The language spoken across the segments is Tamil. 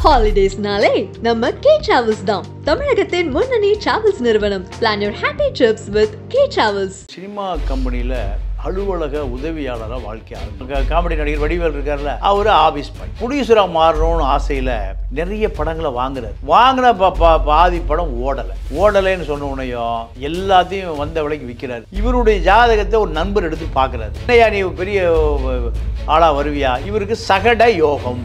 Holidays-நாலே நம்ம K Travels தான். தமிழகத்தின் முன்னணி டிராவல்ஸ் நிறுவனம். Plan your happy trips with K Travels. Cinema கம்பெனியில் அலுவலக உதவியாளராக வாழ்க்கை ஆரம்பிச்சு காமெடி நடிகர் வடிவேல் இருக்கார்ல, அவர் ஆஃபீஸ் பாய். ப்ரொடியூசராக மாறணும்னு ஆசையில் நிறைய படங்களை வாங்கின பாதி படம் ஓடலைன்னு சொன்ன உடனேயும் எல்லாத்தையும் வந்த விலைக்கு விற்கிறார். இவருடைய ஜாதகத்தை ஒரு நண்பர் எடுத்து பார்க்குறாரு. என்னையா நீ பெரிய ஆளாக வருவியா? இவருக்கு சகட யோகம்.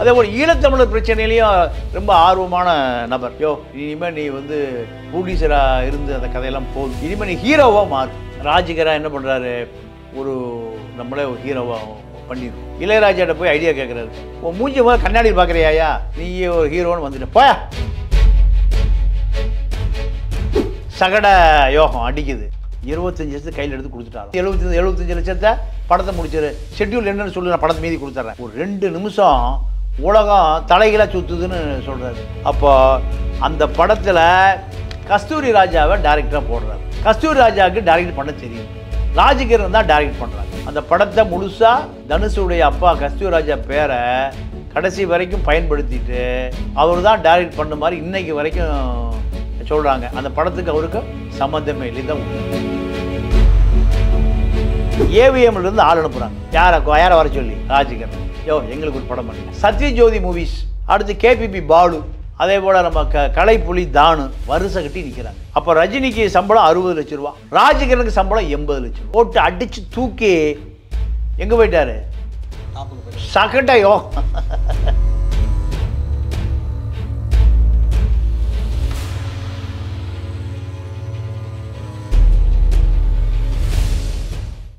அதே போல் ஈழத்தமிழர் பிரச்சனையிலையும் ரொம்ப ஆர்வமான நபர். இனிமேல் நீ ப்ரொடியூசராக இருந்து அந்த கதையெல்லாம் போதும், இனிமேல் நீ ஹீரோவாக மாறு. ராஜிகரா என்ன பண்ணுறாரு, நம்மளே ஒரு ஹீரோவாக பண்ணிடுவோம். இளையராஜாட்ட போய் ஐடியா கேட்குறாரு. உன் மூஞ்சி கண்ணாடி பார்க்குறியாயா, நீயே ஒரு ஹீரோன்னு வந்துட்டு போயா. சகட யோகம் அடிக்குது. 25 லட்சத்தை கையில் எடுத்து கொடுத்துட்டாரு. 75 லட்சத்தை படத்தை முடிச்சாரு. ஷெட்யூல் என்னன்னு சொல்லி நான் படத்தை மீதி கொடுத்துட்றேன். ஒரு 2 நிமிஷம் உலகம் தலைகளாக சுற்றுதுன்னு சொல்கிறாரு. அப்போ அந்த படத்தில் கஸ்தூரி ராஜாவை டைரக்டராக போடுறாரு. கஸ்தூரி ராஜாவுக்கு டைரக்ட் பண்ண தெரியும், ராஜகிரண் தான் டைரக்ட் பண்ணுறாரு. அந்த படத்தை முழுசாக தனுஷுடைய அப்பா கஸ்தூரி ராஜா பேரை கடைசி வரைக்கும் பயன்படுத்திட்டு அவர் தான் டைரக்ட் பண்ண மாதிரி இன்னைக்கு வரைக்கும் சொல்கிறாங்க. அந்த படத்துக்கு அவருக்கு சம்மந்தமே இல்லை தான். ஏவிஎம்லேருந்து ஆள் அனுப்புகிறாங்க. யாரை வர சொல்லி? ராஜகிரண். எங்களுக்கு ஒரு படம் பண்ணி சத்யஜோதி மூவிஸ், அடுத்து கேபிபி பாலு, அதே போல் நம்ம கலைப்புலி தானு வருஷ கட்டி நிற்கிறாங்க. அப்போ ரஜினிக்கு சம்பளம் 60 லட்சம் ரூபா, ராஜகிரனுக்கு சம்பளம் 80 லட்சம் ரூபா போட்டு அடித்து தூக்கி எங்கே போயிட்டாரு? சகட்டையோ.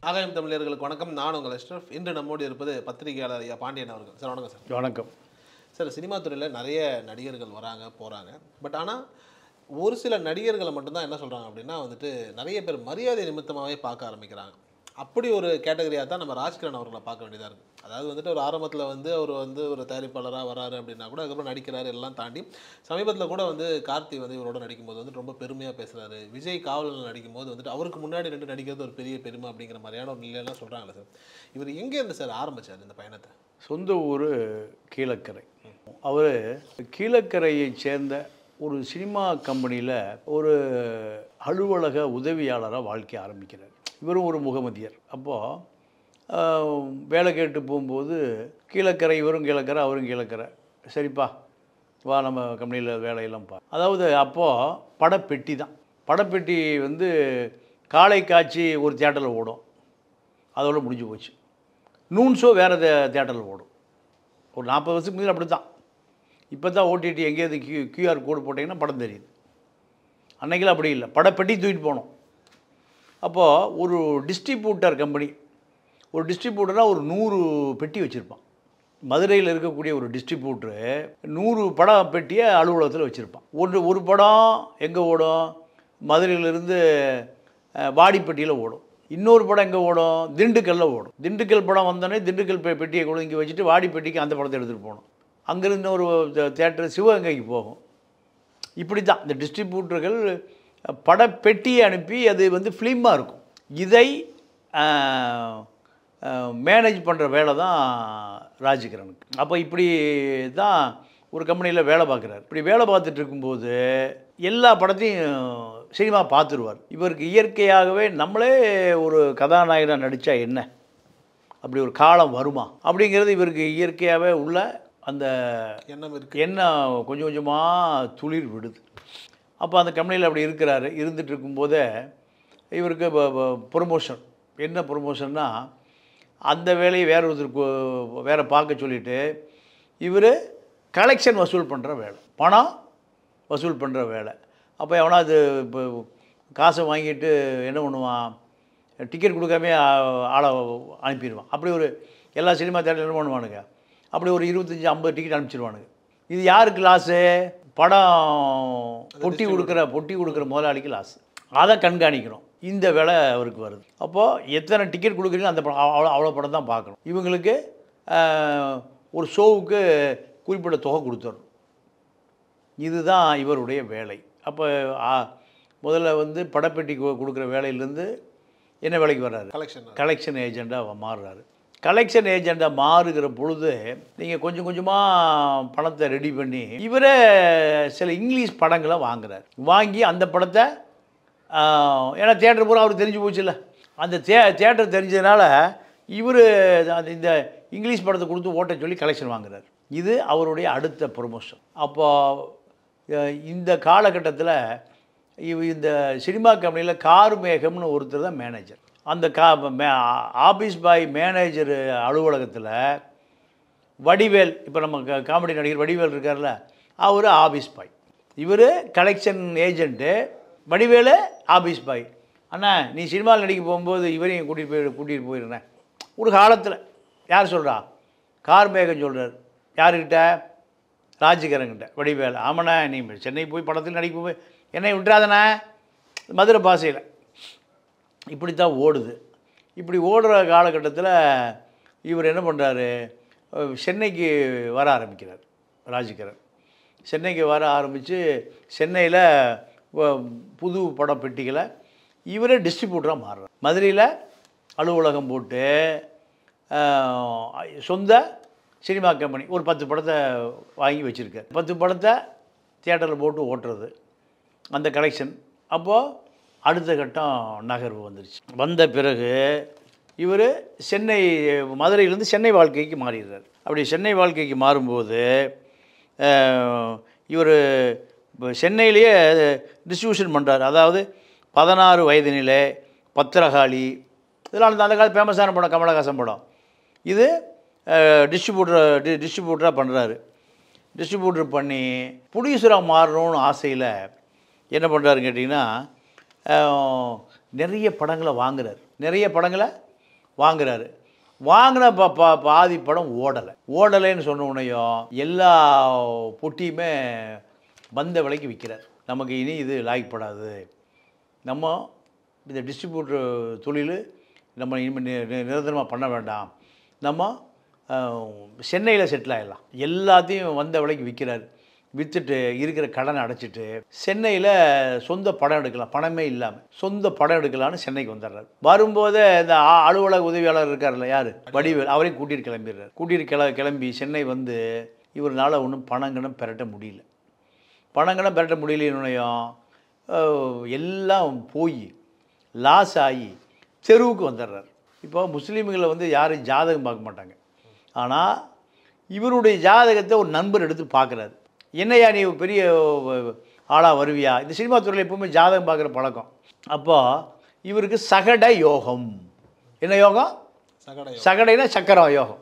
ஆகாயம் தமிழர்களுக்கு வணக்கம். நான் உங்கள் அஷ்ரஃப். இன்று நம்மோடு இருப்பது பத்திரிகையாளர் ஐயா பாண்டியன் அவர்கள். சார் வணக்கம். சார் வணக்கம். சார், சினிமா துறையில் நிறைய நடிகர்கள் வராங்க போகிறாங்க. பட் ஆனால் ஒரு சில நடிகர்களை மட்டும்தான் என்ன சொல்கிறாங்க அப்படின்னா நிறைய பேர் மரியாதை நிமித்தமாகவே பார்க்க ஆரம்பிக்கிறாங்க. அப்படி ஒரு கேட்டகரியாக தான் நம்ம ராஜ்கிரண் அவர்களை பார்க்க வேண்டியதாக இருக்குது. அதாவது ஒரு ஆரம்பத்தில் அவர் ஒரு தயாரிப்பாளராக வராரு அப்படின்னா கூட அதுக்கப்புறம் நடிக்கிறாரு எல்லாம் தாண்டி சமீபத்தில் கூட கார்த்தி இவரோட நடிக்கும்போது ரொம்ப பெருமையாக பேசுகிறாரு. விஜய் காவலில் நடிக்கும்போது அவருக்கு முன்னாடி ரெண்டு நடிக்கிறது ஒரு பெரிய பெருமை அப்படிங்கிற மாதிரியான ஒரு நிலையெல்லாம் சொல்கிறாங்களே சார். இவர் எங்கே இருந்து சார் ஆரம்பித்தார் இந்த பயணத்தை? சொந்த ஊர் கீழக்கரை. அவர் கீழக்கரையை சேர்ந்த ஒரு சினிமா கம்பெனியில் ஒரு அலுவலக உதவியாளராக வாழ்க்கை ஆரம்பிக்கிறார். இவரும் ஒரு முகமதியர். அப்போது வேலை கேட்டு போகும்போது கீழக்கரை, இவரும் கீழக்கரை அவரும் கீழக்கரை, சரிப்பா வா நம்ம கம்பெனியில் வேலையெல்லாம் பா. அதாவது அப்போது படப்பெட்டி தான். படப்பெட்டி காலை காட்சி ஒரு தியேட்டரில் ஓடும், அதோடு முடிஞ்சு போச்சு. நூன் ஷோ வேறு தியேட்டரில் ஓடும். ஒரு 40 வருஷத்துக்கு முன்னாடி அப்படி தான். இப்போ தான் ஓடிடி எங்கேயாவது கியூஆர் கோடு போட்டிங்கன்னா படம் தெரியுது. அன்றைக்கெல்லாம் அப்படி இல்லை, படப்பெட்டி தூக்கிட்டு போனோம். அப்போது ஒரு டிஸ்ட்ரிபியூட்டர் கம்பெனி, ஒரு டிஸ்ட்ரிபியூட்டராக ஒரு 100 பெட்டி வச்சுருப்பான். மதுரையில் இருக்கக்கூடிய ஒரு டிஸ்ட்ரிபியூட்டரு 100 படம் பெட்டியை அலுவலகத்தில் வச்சுருப்பான். ஒரு படம் எங்கே ஓடும்? மதுரையிலேருந்து வாடிப்பட்டியில் ஓடும். இன்னொரு படம் எங்கே ஓடும்? திண்டுக்கல்லில் ஓடும். திண்டுக்கல் படம் வந்தோடனே திண்டுக்கல் பெட்டியை கூட இங்கே வச்சுட்டு வாடிப்பட்டிக்கு அந்த படத்தை எடுத்துகிட்டு போகணும். அங்கேருந்து ஒரு தியேட்டர் சிவகங்கைக்கு போகும். இப்படி தான் இந்த டிஸ்ட்ரிபியூட்டர்கள் படப்பெட்டியை அனுப்பி அது ஃபிலிமாக இருக்கும். இதை மேனேஜ் பண்ணுற வேலை தான் ராஜகிரனுக்கு. அப்போ இப்படி தான் ஒரு கம்பெனியில் வேலை பார்க்குறாரு. இப்படி வேலை பார்த்துட்டு இருக்கும்போது எல்லா படத்தையும் சினிமா பார்த்துருவார். இவருக்கு இயற்கையாகவே நம்மளே ஒரு கதாநாயகனாக நடித்தா என்ன, அப்படி ஒரு காலம் வருமா அப்படிங்கிறது இவருக்கு இயற்கையாகவே உள்ள அந்த எண்ணம் கொஞ்சம் கொஞ்சமாக துளிர் விடுது. அப்போ அந்த கம்பெனியில் அப்படி இருக்கிறாரு. இருந்துகிட்டு இருக்கும்போதே இவருக்கு ப்ரொமோஷன். என்ன ப்ரொமோஷன்னா, அந்த வேலையை வேறு பார்க்க சொல்லிவிட்டு இவர் கலெக்ஷன் வசூல் பண்ணுற வேலை, பணம் வசூல் பண்ணுற வேலை. அப்போ எவனா அது இப்போ காசை வாங்கிட்டு என்ன பண்ணுவான், டிக்கெட் கொடுக்காமே ஆளை அனுப்பிடுவான். அப்படி ஒரு எல்லா சினிமா தேட்டரில் என்ன பண்ணுவானுங்க, அப்படி ஒரு 25-50 டிக்கெட் அனுப்பிச்சிடுவானுங்க. இது யாருக்கு லாஸு? படம் பொட்டி கொடுக்குற முதலாளிக்கு லாஸு. அதை கண்காணிக்கணும். இந்த வேலை அவருக்கு வருது. அப்போது எத்தனை டிக்கெட் கொடுக்குறீங்களோ அந்த படம் அவ்வளோ படம் தான் பார்க்கணும். இவங்களுக்கு ஒரு ஷோவுக்கு குறிப்பிட்ட தொகை கொடுத்துடணும். இதுதான் இவருடைய வேலை. அப்போ முதல்ல படப்பெட்டி கொடுக்குற வேலையிலேருந்து என்ன வேலைக்கு வர்றாரு? கலெக்ஷன் ஏஜெண்டாக மாறுறாரு. கலெக்ஷன் ஏஜெண்டாக மாறுகிற பொழுது நீங்கள் கொஞ்சம் கொஞ்சமாக பணத்தை ரெடி பண்ணி இவரே சில இங்கிலீஷ் படங்களை வாங்குறார். வாங்கி அந்த படத்தை ஏன்னா தியேட்டர் பூரா அவருக்கு தெரிஞ்சு போச்சு இல்லை, அந்த தியேட்டர் தெரிஞ்சதுனால இவர் அந்த இந்த இங்கிலீஷ் படத்தை கொடுத்து ஓட்ட சொல்லி கலெக்ஷன் வாங்குறார். இது அவருடைய அடுத்த ப்ரொமோஷன். அப்போ இந்த காலகட்டத்தில் இந்த சினிமா கம்பெனியில் கார்மேகம்னு ஒருத்தர் தான் மேனேஜர். அந்த ஆஃபீஸ் பாய் மேனேஜர் அலுவலகத்தில் வடிவேல், இப்போ நம்ம காமெடி நடிகர் வடிவேல் இருக்கார்ல, அவர் ஆஃபீஸ் பாய், இவர் collection agent, Vadivelu office boy. அண்ணா நீ சினிமாவில் நடிக்க போகும்போது இவரையும் கூட்டிகிட்டு போயிருந்தேன் ஒரு காலத்தில். யார் சொல்கிறா? கார்மேகம் சொல்கிறார். யாருக்கிட்ட? ராஜ்கிரன்கிட்ட. வடிவேல், ஆமாண்ணா நீ சென்னை போய் படத்தில் நடிக்க போய் என்னை விட்டுறாதண்ணா, மதுரை பாஷையில். இப்படி தான் ஓடுது. இப்படி ஓடுற காலகட்டத்தில் இவர் என்ன பண்ணுறாரு, சென்னைக்கு வர ஆரம்பிக்கிறார். ராஜ்கிரண் சென்னைக்கு வர ஆரம்பித்து சென்னையில் புது பட பெட்டிகளை இவரே டிஸ்ட்ரிபியூட்டராக மாறுறார். மதுரையில் அலுவலகம் போட்டு சொந்த சினிமா கம்பெனி ஒரு 10 படத்தை வாங்கி வச்சுருக்கார். 10 படத்தை தியேட்டரில் போட்டு ஓட்டுறது அந்த கலெக்ஷன். அப்போது அடுத்த கட்டம் நகர்வு வந்துருச்சு. வந்த பிறகு இவர் சென்னை மதுரையிலேருந்து சென்னை வாழ்க்கைக்கு மாறிடுறார். அப்படி சென்னை வாழ்க்கைக்கு மாறும்போது இவர் சென்னையிலேயே டிஸ்ட்ரிபியூஷன் பண்ணுறார். அதாவது 16 வயதினிலே, பத்திரகாளி, இதெல்லாம் அந்த காலத்து ஃபேமஸான படம், கமலஹாசன் படம். இது டிஸ்ட்ரிபியூட்டராக பண்ணுறாரு. டிஸ்ட்ரிபியூட்டர் பண்ணி ப்ரொடியூசராக மாறணும்னு ஆசையில் என்ன பண்ணுறாருன்னு கேட்டிங்கன்னா, நிறைய படங்களை வாங்குறாரு. வாங்கின பாதி படம் ஓடலைன்னு சொன்ன உடனேயும் எல்லா பொட்டியுமே வந்த விலைக்கு விற்கிறார். நமக்கு இனி இது லாய்க்கப்படாது, நம்ம இந்த டிஸ்ட்ரிபியூட்டர் தொழில் நம்ம இனிமேல் நிரந்தரமாக பண்ண வேண்டாம், நம்ம சென்னையில் செட்டில் ஆகிடலாம். எல்லாத்தையும் வந்த விலைக்கு விற்கிறார். விற்றுட்டு இருக்கிற கடனை அடைச்சிட்டு சென்னையில் சொந்த படம் எடுக்கலாம், பணமே இல்லாமல் சொந்த படம் எடுக்கலான்னு சென்னைக்கு வந்துடுறாரு. வரும்போதே இந்த அலுவலக உதவியாளர் இருக்கார்ல, யார்? வடிவேல், அவரையும் கூட்டிகிட்டு கிளம்பிடுறாரு. கிளம்பி சென்னை வந்து இவரால் ஒன்றும் பணங்கணம் பெரட்ட முடியலையும் எல்லாம் போய் லாஸ் ஆகி தெருவுக்கு வந்துடுறார். இப்போ முஸ்லீம்களை வந்து யாரும் ஜாதகம் பார்க்க மாட்டாங்க. ஆனால் இவருடைய ஜாதகத்தை ஒரு நண்பர் எடுத்து பார்க்குறாரு. என்னையா நீ பெரிய ஆளாக வருவியா? இந்த சினிமா துறையில் எப்பவுமே ஜாதகம் பார்க்குற பழக்கம். அப்போது இவருக்கு சகட யோகம். என்ன யோகம்? சகடைனா சக்கரம் யோகம்.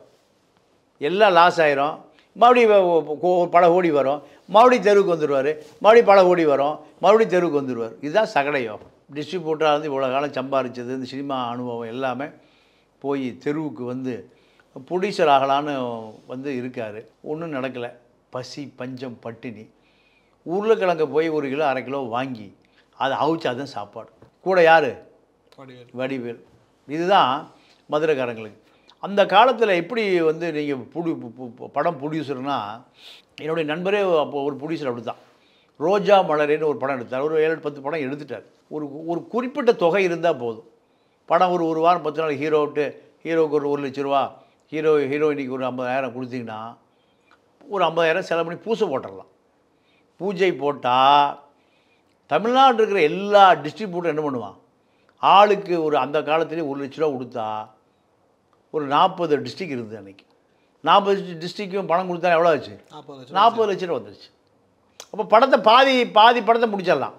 எல்லாம் லாஸ் ஆயிரும், மறுபடியும் பல கோடி வரும், மறுபடியும் தெருவுக்கு வந்துடுவார், மறுபடியும் பல கோடி வரும், மறுபடியும் தெருவுக்கு வந்துடுவார். இதுதான் சகட யோகம். டிஸ்ட்ரிபியூட்டராக வந்து இவ்வளோ காலம் சம்பாதிச்சது, இந்த சினிமா அனுபவம் எல்லாமே போய் தெருவுக்கு வந்து ப்ரொடியூசர் ஆகலான்னு வந்து இருக்கார். ஒன்றும் நடக்கலை. பசி, பஞ்சம், பட்டினி. உருளைக்கிழங்க போய் 1 கிலோ 1/2 கிலோ வாங்கி அதை அவிச்சு அதுதான் சாப்பாடு. கூட யார்? வடிவேல். இதுதான் மதுரைக்காரங்களுக்கு. அந்த காலத்தில் எப்படி வந்து நீங்கள் படம் ப்ரொடியூசர்னால், என்னுடைய நண்பரே அப்போ ஒரு ப்ரொடியூசர் அப்படி தான். ரோஜா மலரேன்னு ஒரு படம் எடுத்தார். ஒரு 7-10 படம் எடுத்துட்டார். ஒரு குறிப்பிட்ட தொகை இருந்தால் போதும். படம் ஒரு வாரம் 10 நாள் ஹீரோவுக்கு ஒரு 1 லட்ச ரூபா, ஹீரோயினிக்கு ஒரு 50,000 கொடுத்தீங்கன்னா ஒரு 50,000 செலவு பண்ணி பூஜை போட்டுடலாம். பூஜை போட்டால் தமிழ்நாட்டில் இருக்கிற எல்லா டிஸ்ட்ரிபியூட்டரும் என்ன பண்ணுவான், ஆளுக்கு ஒரு அந்த காலத்துலேயே 1 லட்ச ரூபா கொடுத்தா ஒரு 40 டிஸ்ட்ரிக்ட் இருந்தது அன்றைக்கி. 40 டிஸ்ட்ரிக்டும் பணம் கொடுத்தா எவ்வளோ ஆச்சு? 40 லட்ச ரூபா வந்துருச்சு. அப்போ படத்தை பாதி படத்தை முடிச்சிடலாம்.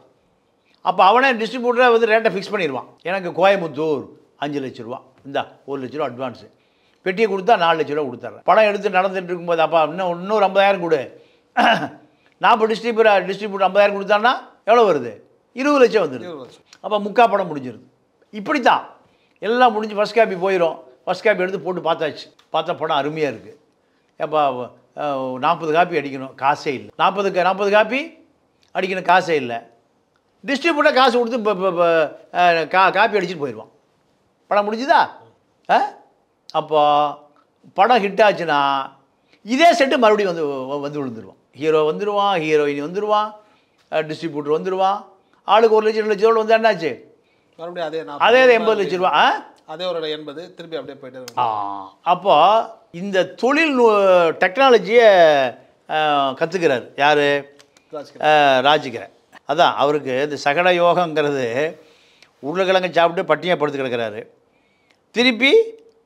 அப்போ அவனே டிஸ்ட்ரிபியூட்டரை வந்து ரேட்டை ஃபிக்ஸ் பண்ணிடுவான். எனக்கு கோயம்புத்தூர் 5 லட்ச ரூபா, இந்தா 1 லட்ச ரூபா அட்வான்ஸு, பெட்டியை கொடுத்தா 4 லட்ச ரூபா கொடுத்துட்றேன். படம் எடுத்து நடந்துட்டு இருக்கும்போது அப்பா இன்னொரு 50,000 கொடு. 40 டிஸ்ட்ரிபியூட்டர் 50,000 கொடுத்தான்னா எவ்வளோ வருது? 20 லட்சம் வந்துடுது. அப்போ முக்கால் படம் முடிஞ்சிருது. இப்படி தான் எல்லாம் முடிஞ்சு ஃபஸ்ட் காப்பி போயிடும். ஃபஸ்ட் காப்பி எடுத்து போட்டு பார்த்தா படம் அருமையாக இருக்குது. அப்போ 40 காப்பி அடிக்கணும், காசே இல்லை. 40 காப்பி அடிக்கணும், காசே இல்லை. டிஸ்ட்ரிபியூட்டர் காசு கொடுத்து காப்பி அடிச்சுட்டு போயிடுவான். படம் முடிஞ்சுதா? அப்போ படம் ஹிட் ஆச்சுன்னா இதே செட்டு மறுபடியும் வந்து விழுந்துருவான். ஹீரோ வந்துடுவான், ஹீரோயின் வந்துடுவான், டிஸ்ட்ரிபியூட்டர் வந்துடுவான். ஆளுக்கு 1 லட்சம் 2 லட்சம் வந்து என்னாச்சு? மறுபடியும் அதே 80 லட்ச ரூபா. அதே ஒரு 80 திருப்பி அப்படியே போயிட்டே இருக்கு. அப்போ இந்த தொழில் டெக்னாலஜியை கற்றுக்கிறார் யார்? ராஜ்கிரண். அதான் அவருக்கு இந்த சகட யோகங்கிறது உருளைக்கிழங்கு சாப்பிட்டு பட்டினியாக படுத்து கிடக்கிறாரு. திருப்பி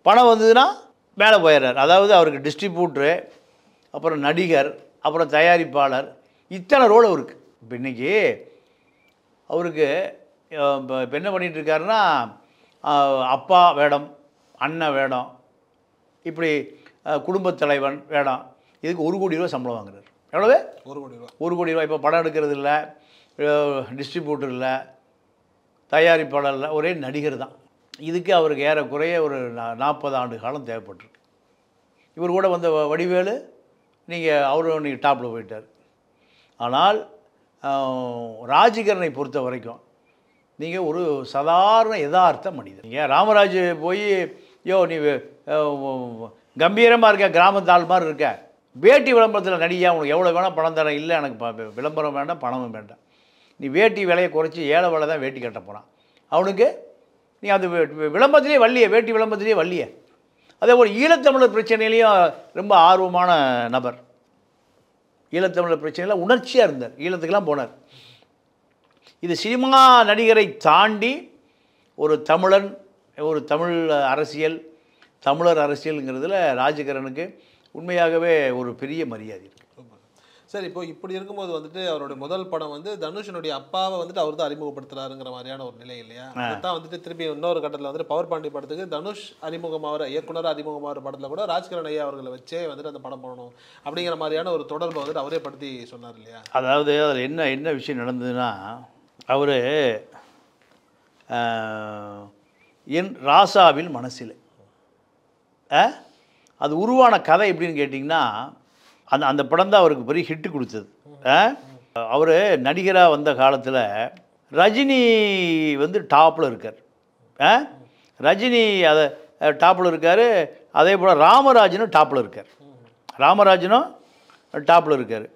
பணம் வந்ததுன்னா மேலே போயிடுறார். அதாவது அவருக்கு டிஸ்ட்ரிபியூட்ரு, அப்புறம் நடிகர், அப்புறம் தயாரிப்பாளர், இத்தனை ரோல் அவருக்கு. இப்போ இன்றைக்கி அவருக்கு இப்போ என்ன பண்ணிகிட்ருக்காருன்னா அப்பா வேடம், அண்ணன் வேடம், இப்படி குடும்பத் தலைவன் வேடம், இதுக்கு 1 கோடி ரூபா சம்பளம் வாங்குறாரு. எவ்வளவு? 1 கோடி ரூபா. 1 கோடி ரூபா. இப்போ படம் எடுக்கிறது இல்லை, டிஸ்ட்ரிபியூட்டர் இல்லை, தயாரிப்பாளர் இல்லை, ஒரே நடிகர் தான். இதுக்கு அவருக்கு ஏறக்குறைய ஒரு 40 ஆண்டு காலம் தேவைப்பட்டிருக்கு. இவர் கூட வந்த வடிவேலு அவரும் நீங்கள் டாப்பில் போயிட்டார். ஆனால் ராஜ்கிரனை பொறுத்த வரைக்கும் நீங்கள் ஒரு சாதாரண யதார்த்த மனிதர். நீங்கள் ராமராஜ் போய் நீ கம்பீரமாக இருக்க, கிராமத்தாள் மாதிரி இருக்க, வேட்டி விளம்பரத்தில் நடிகா, உனக்கு எவ்வளோ வேணால் பணம் தரேன். இல்லை எனக்கு விளம்பரம் வேண்டாம், பணமும் வேண்டாம். நீ வேட்டி விலையை குறைச்சி ஏழை வேலை தான் வேட்டி கட்ட போகிறான். அவனுக்கு நீ அந்த விளம்பரத்திலே வள்ளிய, வேட்டி விளம்பரத்திலே வள்ளிய. அதே போல் ஈழத்தமிழர் பிரச்சனையிலையும் ரொம்ப ஆர்வமான நபர். ஈழத்தமிழர் பிரச்சனையில் உணர்ச்சியாக இருந்தார், ஈழத்துக்கெல்லாம் போனார். இது சினிமா நடிகரை தாண்டி ஒரு தமிழன், ஒரு தமிழ் அரசியல், தமிழர் அரசியலுங்கிறதுல ராஜ்கிரனுக்கு உண்மையாகவே ஒரு பெரிய மரியாதை இருக்குது. சரி, இப்போ இப்படி இருக்கும்போது வந்துட்டு அவருடைய முதல் படம் வந்து தனுஷனுடைய அப்பாவை வந்துட்டு அவர் தான் அறிமுகப்படுத்துறாருங்கிற மாதிரியான ஒரு நிலை இல்லையா? அதுதான் வந்துட்டு திருப்பி இன்னொரு கட்டத்தில் வந்துட்டு பவர் பாண்டி படத்துக்கு தனுஷ் அறிமுகமாகிற, இயக்குனர் அறிமுகமாகிற படத்தில் கூட ராஜ்கிரண் ஐயா அவர்களை வச்சே வந்துட்டு அந்த படம் பண்ணணும் அப்படிங்கிற மாதிரியான ஒரு தொடர்பை வந்துட்டு அவரே படுத்தி சொன்னார் இல்லையா? அதாவது அதில் என்ன விஷயம் நடந்ததுன்னா, அவர் என் ராசாவில் மனசில் அது உருவான கதை எப்படின்னு கேட்டிங்கன்னா, அந்த படம் தான் அவருக்கு பெரிய ஹிட்டு கொடுத்தது. அவர் நடிகராக வந்த காலத்தில் ரஜினி வந்து டாப்பில் இருக்கார். ரஜினி அதை டாப்பில் இருக்கார். அதே போல் ராமராஜனும் டாப்பில் இருக்கார். டாப்பில் இருக்கார்.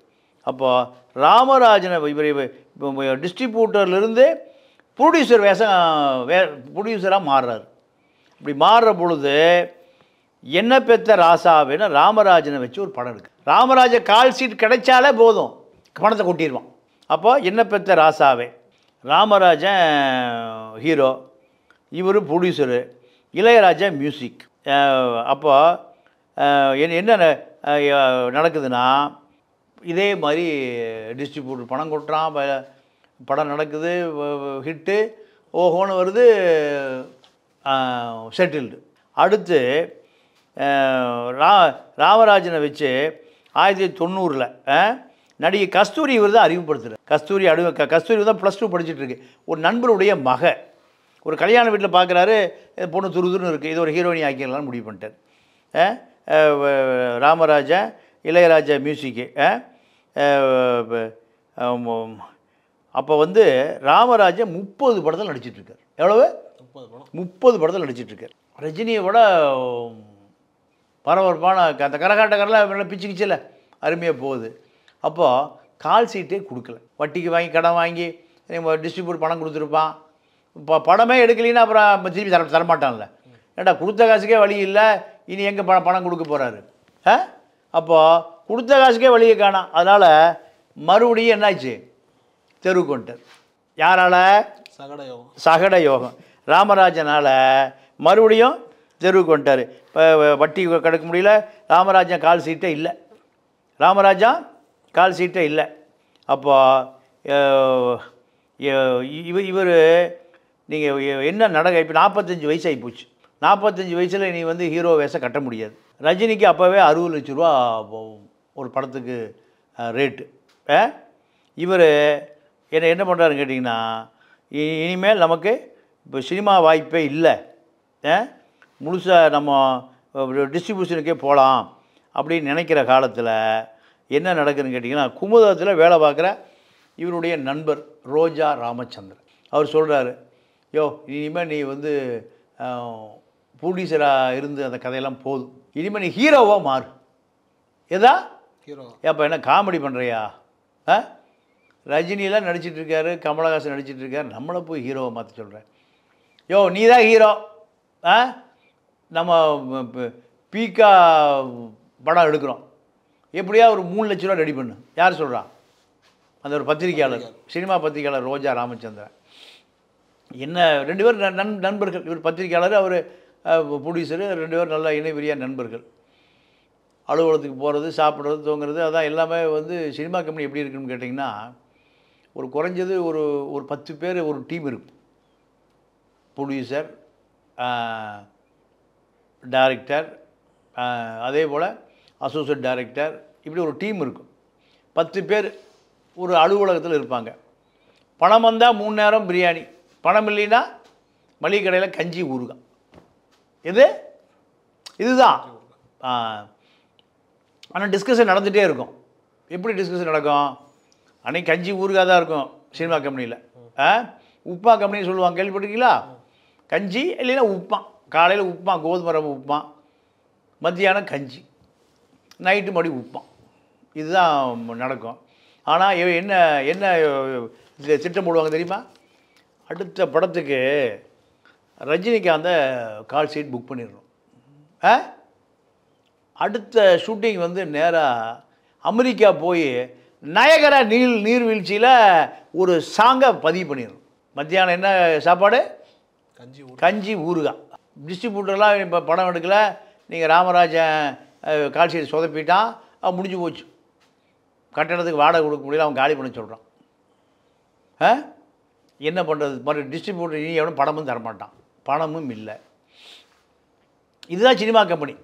அப்போது ராமராஜனை இவர் டிஸ்ட்ரிபியூட்டர்லேருந்து ப்ரொடியூசர் ப்ரொடியூசராக மாறுறாரு. இப்படி மாறுற பொழுது என்ன பெத்த ராசாவின்னு ராமராஜனை வச்சு ஒரு படம் இருக்குது. ராமராஜ கால் சீட் கிடைச்சாலே போதும், பணத்தை கொட்டிடுவான். அப்போ என்ன பெத்த ராசாவே, ராமராஜன் ஹீரோ, இவர் ப்ரொடியூசரு, இளையராஜா மியூசிக். அப்போ என்ன நடக்குதுன்னா, இதே மாதிரி டிஸ்ட்ரிபியூட்டர் பணம் கொட்டுறான், படம் நடக்குது, ஹிட்டு ஓஹோன்னு வருது, செட்டில்டு. அடுத்து ராமராஜனை வச்சு 1990 நடிகை கஸ்தூரி இவர் தான் அறிமுகப்படுத்துகிறார். கஸ்தூரி தான் +2 படிச்சுட்ருக்கு. ஒரு நண்பருடைய மக ஒரு கல்யாண வீட்டில் பார்க்குறாரு, பொண்ணு துருதுன்னு இருக்குது, இது ஒரு ஹீரோயினி ஆக்கிடலான்னு முடிவு பண்ணிட்டார். ராமராஜா, இளையராஜா மியூசிக்கு. அப்போ வந்து ராமராஜா 30 படத்தில் நடிச்சிட்ருக்கார். எவ்வளவு? 30 படத்தில் நடிச்சிட்ருக்கார். ரஜினியை விட பரபரப்பான அந்த கரகாட்டக்காரெலாம் பிச்சுக்கிச்சில்ல, அருமையாக போகுது. அப்போது கால் சீட்டே கொடுக்கல, வட்டிக்கு வாங்கி கடன் வாங்கி டிஸ்ட்ரிபியூட் பணம் கொடுத்துருப்பான். இப்போ படமே எடுக்கலைன்னா அப்புறம் திருப்பி தரமாட்டான்ல. ஏன்டா கொடுத்த காசுக்கே வழி இல்லை, இனி எங்கே பணம் கொடுக்க போகிறாரு? அப்போது கொடுத்த காசுக்கே வழியை காணாம். அதனால் மறுபடியும் என்னாச்சு, தெருவுக்கு வந்துட்டார். யாரால்? சகட யோகம் ராமராஜனால் மறுபடியும் தெருவுக்கு வந்துட்டார். இப்போ வட்டி கிடக்க முடியல, ராமராஜன் கால் சீட்டே இல்லை. அப்போ இவர் நீங்கள் என்ன இப்போ 45 வயசு ஆகி போச்சு. 45 வயசில் நீ வந்து ஹீரோ வேஷம் கட்ட முடியாது. ரஜினிக்கு அப்போவே 60 லட்ச ரூபா ஒரு படத்துக்கு ரேட்டு. இவர் என்ன பண்ணுறாருன்னு கேட்டிங்கன்னா, இனிமேல் நமக்கு இப்போ சினிமா வாய்ப்பே இல்லை, முழுசாக நம்ம டிஸ்ட்ரிபியூஷனுக்கே போகலாம் அப்படின்னு நினைக்கிற காலத்தில் என்ன நடக்குதுன்னு கேட்டிங்கன்னா, குமுதத்தில் வேலை பார்க்குற இவருடைய நண்பர் ரோஜா ராமச்சந்திரன் அவர் சொல்கிறாரு, இனிமேல் நீ வந்து ப்ரொடியூசராக இருந்து அந்த கதையெல்லாம் போதும், இனிமேல் நீ ஹீரோவாக மாறு. எதா ஹீரோ? ஏப்பா என்ன காமெடி பண்ணுறியா? ரஜினியெல்லாம் நடிச்சிட்ருக்காரு, கமலஹாசன் நடிச்சிட்ருக்காரு, நம்மளை போய் ஹீரோவை மாற்ற சொல்கிறேன். நீ தான் ஹீரோ, நம்ம பீக்கா படம் எடுக்கிறோம், எப்படியா ஒரு 3 லட்ச ரூபா ரெடி பண்ணு. யார் சொல்கிறா? அந்த ஒரு பத்திரிகையாளர், சினிமா பத்திரிகையாளர் ரோஜா ராமச்சந்திரன். என்ன 2 பேர் நண்பர்கள். இவர் பத்திரிகையாளர், அவர் ப்ரொடியூசரு, 2 பேர் நல்ல இணைபிரியா நண்பர்கள். அலுவலகத்துக்கு போகிறது, சாப்பிட்றது, தூங்குறது, அதான் எல்லாமே வந்து சினிமா கம்பெனி எப்படி இருக்குன்னு கேட்டிங்கன்னா, ஒரு குறைஞ்சது ஒரு 10 பேர் ஒரு டீம் இருக்கும். ப்ரொடியூசர், டைரக்டர், அதே போல் அசோசியேட் டைரக்டர், இப்படி ஒரு டீம் இருக்கும். 10 பேர் ஒரு அலுவலகத்தில் இருப்பாங்க. பணம் வந்தால் 3 நேரம் பிரியாணி, பணம் இல்லைன்னா மளிகை கடையில் கஞ்சி ஊறுகாய். இதுதான். ஆனால் டிஸ்கஷன் நடந்துகிட்டே இருக்கும். எப்படி டிஸ்கஷன் நடக்கும்? அன்றைக்கி கஞ்சி ஊறுகாய் தான் இருக்கும் சினிமா கம்பெனியில். உப்புமா கம்பெனி சொல்லுவாங்க, கேள்விப்பட்டிருக்கீங்களா? கஞ்சி இல்லைன்னா உப்புமா. காலையில் உப்புமா, கோதுமை ரவை உப்புமா, மத்தியானம் கஞ்சி, நைட்டு மறுபடியும் உப்புமா. இதுதான் நடக்கும். ஆனால் என்ன என்ன திட்டம் போடுவாங்க தெரியுமா? அடுத்த படத்துக்கு ரஜினிகாந்த கால் சீட் புக் பண்ணிடணும். அடுத்த ஷூட்டிங் வந்து நேராக அமெரிக்கா போய் நயகரா நீர்வீழ்ச்சியில் ஒரு சாங்கை பதிவு பண்ணிடணும். மத்தியானம் என்ன சாப்பாடு? கஞ்சி ஊறுகாய். டிஸ்ட்ரிபியூட்டர்லாம் இப்போ படம் எடுக்கலை, நீங்கள் ராமராஜன் கால் சீட் சொதப்பிட்டான், அவன் முடிஞ்சு போச்சு, கட்டணத்துக்கு வாடகை கொடுக்க முடியல, அவன் காலி பண்ண சொல்கிறான். என்ன பண்ணுறது? மறு டிஸ்ட்ரிபியூட்டர் இனி எவனும் பணமும் தரமாட்டான், பணமும் இல்லை. இதுதான் சினிமா கம்பெனி.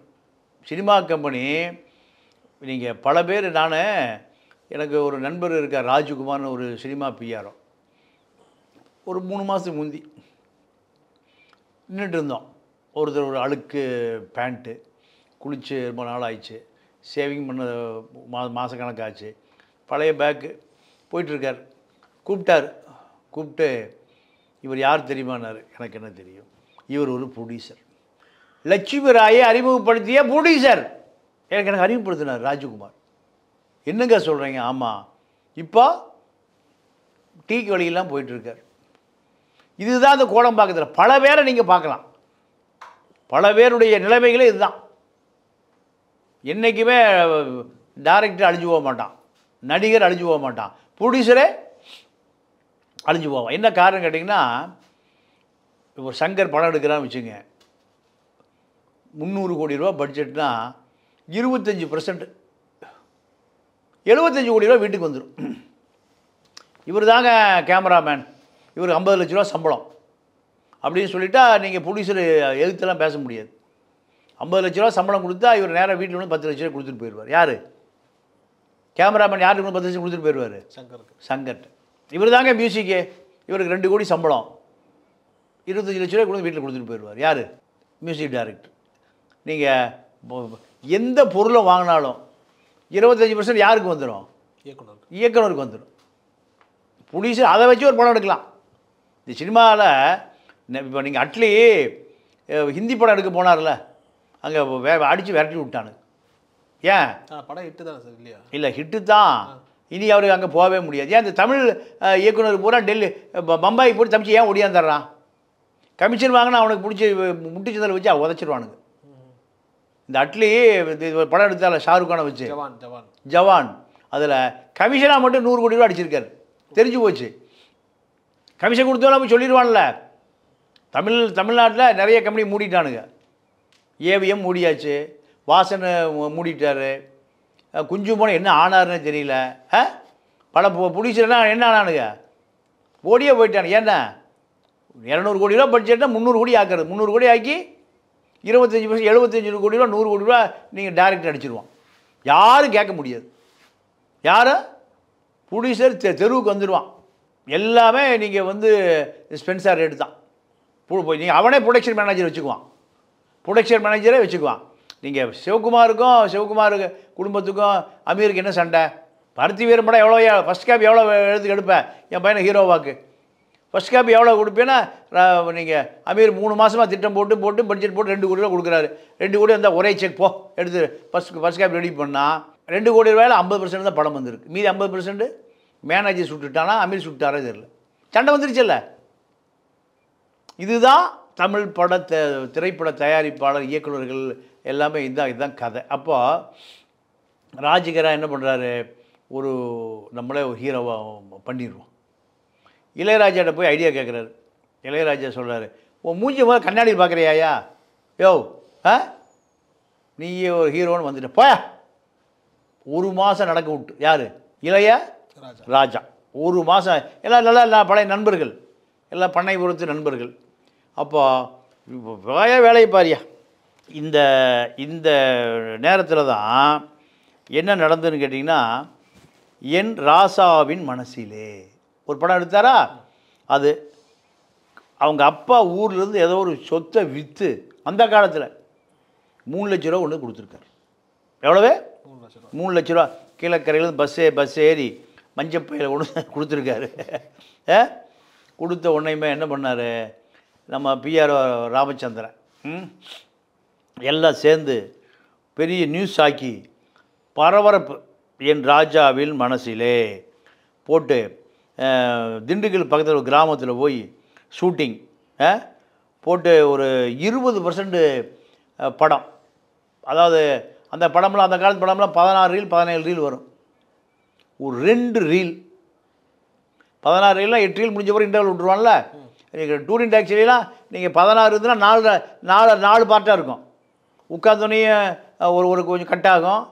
சினிமா கம்பெனி நீங்கள் பல பேர், எனக்கு ஒரு நண்பர் இருக்கார் ராஜ்குமார்னு, ஒரு சினிமா பிஆர்ஓ. ஒரு 3 மாதத்துக்கு முந்தி நின்றுட்டு இருந்தோம். ஒருத்தர் ஒரு அழுக்கு பேண்ட்டு, குளிச்சு ரொம்ப நாள் ஆயிடுச்சு, சேவிங் பண்ண மாதக்கணக்காச்சு, பழைய பேக்கு போயிட்டுருக்கார். கூப்பிட்டு இவர் யார் தெரியுமானார். எனக்கு என்ன தெரியும், இவர் ஒரு ப்ரொடியூசர், லட்சுமி ராயை அறிமுகப்படுத்திய ப்ரொடியூசர். எனக்கு அறிமுகப்படுத்தினார் ராஜ்குமார். என்னங்க சொல்கிறீங்க? ஆமாம், இப்போ டீக்கு வழியெல்லாம் போயிட்டுருக்கார். இதுதான் அந்த கோடம்பாக்கத்தில் பல பேரை நீங்கள் பார்க்கலாம். பல பேருடைய நிலைமைகளே இதுதான். என்றைக்குமே டைரக்டர் அழிஞ்சு போக மாட்டான், நடிகர் அழிஞ்சு போக மாட்டான், ப்ரொடியூசரே அழிஞ்சு போவான். என்ன காரணம் கேட்டிங்கன்னா, இப்போ சங்கர் படம் எடுக்கிறான்னு வச்சுங்க, 300 கோடி ரூபா பட்ஜெட்னா 25%, 75 கோடி ரூபா வீட்டுக்கு வந்துடும். இவர் தாங்க கேமராமேன், இவர் 50 லட்ச ரூபா சம்பளம் அப்படின்னு சொல்லிட்டா நீங்கள் ப்ரொடியூசர் எழுத்தெல்லாம் பேச முடியாது. 50 லட்ச ரூபா சம்பளம் கொடுத்தா இவர் நேராக வீட்டில் வந்து 10 லட்ச ரூபா கொடுத்துட்டு போயிடுவார். யார்? கேமராமேன். யாருக்கு 10 லட்சம் கொடுத்துட்டு போயிடுவார்? சங்கர். இவர் தாங்க மியூசிக்கு, இவருக்கு 2 கோடி சம்பளம், 25 லட்ச ரூபா கொடுத்து வீட்டில் கொடுத்துட்டு போயிடுவார். யார்? Music director. நீங்கள் எந்த பொருளை வாங்கினாலும் 25% யாருக்கு வந்துடும்? இயக்குனருக்கு வந்துடும். ப்ரொடியூசர் அதை வச்சு ஒரு படம் எடுக்கலாம். இந்த சினிமாவில் இப்போ நீங்கள் அட்லி ஹிந்தி படம் எடுக்க போனார்ல, அங்கே அடித்து விரட்டி விட்டானு. ஏன்? படம் ஹிட்டு தானே சார்? இல்லையா? இல்லை, ஹிட்டு தான். இனி அவருக்கு அங்கே போகவே முடியாது. ஏன்? இந்த தமிழ் இயக்குனர் பூரா டெல்லி பம்பாய் போட்டு தப்பிச்சு ஏன் ஒடியாந்துடுறான்? கமிஷன் வாங்கினா அவனுக்கு பிடிச்சி முட்டிச்சதில் வச்சு உதச்சிடுவானுங்க. இந்த அட்லி படம் எடுத்தால ஷாருக் கானை வச்சு ஜவான், அதில் கமிஷனாக மட்டும் 100 கோடி ரூபா அடிச்சிருக்காரு. தெரிஞ்சு போச்சு. கமிஷன் கொடுத்தோம் போய் சொல்லிடுவான்ல. தமிழ்நாட்டில் நிறைய கம்பெனி மூடிட்டானுங்க. ஏவிஎம் மூடியாச்சு, வாசன் மூடிட்டார், குஞ்சு போன என்ன ஆனார்னு தெரியல. பல ப்ரொடியூசர்லாம் என்ன ஆனானுங்க? ஓடியே போயிட்டானுங்க. ஏன்னா 200 கோடி ரூபா பட்ஜெட்னா 300 கோடி ஆக்குறது. 300 கோடி ஆக்கி 25%, 75 கோடி ரூபா, 100 கோடி ரூபா நீங்கள் டைரக்டர் அடிச்சிடுவான். யாரும் கேட்க முடியாது. யாரும் ப்ரொடியூசர் தெருவுக்கு வந்துடுவான். எல்லாமே நீங்கள் வந்து ஸ்பென்சர் ரேட்டு தான். நீங்கள் அவனே ப்ரொடக்ஷன் மேனேஜர் வச்சுக்குவான், ப்ரொடக்ஷன் மேனேஜரே வச்சுக்குவான். நீங்கள் சிவகுமார் குடும்பத்துக்கும் அமீருக்கு என்ன சண்டை? பருத்தி வீரம் படம் எவ்வளோ, ஃபஸ்ட் காப்பி எவ்வளோ எடுப்பேன் என் பையனை ஹீரோவாக்கு? ஃபஸ்ட் காப்பி எவ்வளோ கொடுப்பேன்னா, நீங்கள் அமீர் 3 மாதமாக திட்டம் போட்டு பட்ஜெட் போட்டு 2 கோடி ரூபா கொடுக்குறாரு. 2 கோடி வந்தால் ஒரே செக் போ எடுத்து ஃபஸ்ட் காப்பி ரெடி பண்ணால் 2 கோடி ரூபாயில் 50% தான் படம் வந்திருக்கு. மீதி 50% மேனேஜர் சுட்டுட்டானா அமீர் சுட்டாரே தெரியல. சண்டை வந்துருச்சுல்ல. இதுதான் தமிழ் திரைப்பட தயாரிப்பாளர் இயக்குநர்கள் எல்லாமே இதுதான் கதை. அப்போ ராஜகிரா என்ன பண்ணுறாரு, நம்மளே ஒரு ஹீரோவாக பண்ணிடுவோம். இளையராஜாட்ட போய் ஐடியா கேட்குறாரு. இளையராஜா சொல்கிறாரு, உன் மூஞ்சி போது கண்ணாடியில் பார்க்குறியாயா, யோ நீயே ஒரு ஹீரோன்னு வந்துட்டு போயா. ஒரு மாதம் நடக்க விட்டு யார், இளையராஜா. ஒரு மாதம் எல்லாம் நல்லா பழைய நண்பர்கள், எல்லாம் பண்ணைபுரத்து நண்பர்கள். அப்போ வேலையை பாரியா. இந்த நேரத்தில் தான் என்ன நடந்ததுன்னு கேட்டிங்கன்னா, என் ராசாவின் மனசிலே ஒரு படம் எடுத்தாரா. அது அவங்க அப்பா ஊர்லேருந்து ஏதோ ஒரு சொத்தை விற்று அந்த காலத்தில் 3 லட்ச ரூபா ஒன்று கொடுத்துருக்காரு. எவ்வளவு? 3 லட்ச ரூபா. கீழக்கரையிலேருந்து பஸ் ஏறி மஞ்சப்பையில் ஒன்று கொடுத்துருக்காரு. கொடுத்த உடனேயுமே என்ன பண்ணார், நம்ம பிஆர் ராமச்சந்திரன் எல்லாம் சேர்ந்து பெரிய நியூஸ் ஆக்கி பரபரப்பு. என் ராஜாவில் மனசிலே போட்டு திண்டுக்கல் பக்கத்தில் ஒரு கிராமத்தில் போய் ஷூட்டிங் போட்டு ஒரு 20% படம். அதாவது அந்த படம்லாம், அந்த காலத்து படம்லாம் 16 ரீல் 17 ரீல் வரும். ஒரு 2 ரீல் 16 ரீல்லாம் 8 ரீல் முடிஞ்ச பிறகு இன்டர்வல் விட்ருவான்ல. நீங்கள் டூரிங் டாக்ஸிலாம் நீங்கள் 16 இருந்துன்னா 4 பார்ட்டாக இருக்கும். உட்காந்தோடனே ஒரு கொஞ்சம் கட் ஆகும்,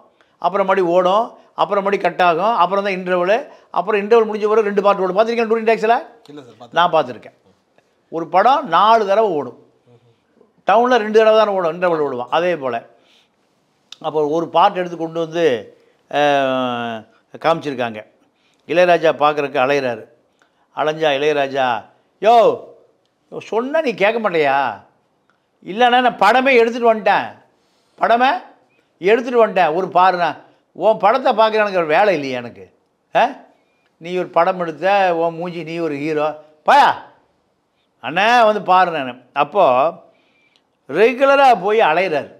அப்புறம் மறுபடி ஓடும், அப்புறம் மறுபடி கட் ஆகும், அப்புறம் தான் இன்டர்வல், அப்புறம் இன்டர்வல் முடிஞ்ச பிறகு 2 பார்ட் ஓடும். பார்த்துருக்கேன் டூரிங் டாக்ஸில்? இல்லை சார், நான் பார்த்துருக்கேன். ஒரு படம் 4 தடவை ஓடும். டவுனில் 2 தடவை தான் ஓடும், இன்டர்வல் ஓடுவான். அதே போல் அப்போ ஒரு பார்ட் எடுத்து கொண்டு வந்து காமிச்சிருக்காங்க. இளையராஜா பார்க்குறக்கு அலையிறாரு. அலைஞ்சா இளையராஜா, யோ சொன்ன நீ கேட்க மாட்டியா, இல்லைண்ணா நான் படமே எடுத்துகிட்டு வந்துட்டேன், ஒரு பாருண்ணா, உன் படத்தை பார்க்குற எனக்கு ஒரு வேலை இல்லையா எனக்கு, நீ ஒரு படம் எடுத்த, உன் மூஞ்சி நீ ஒரு ஹீரோ, பாயா அண்ணா வந்து பாருண்ணே. அப்போது ரெகுலராக போய் அலையிறாரு.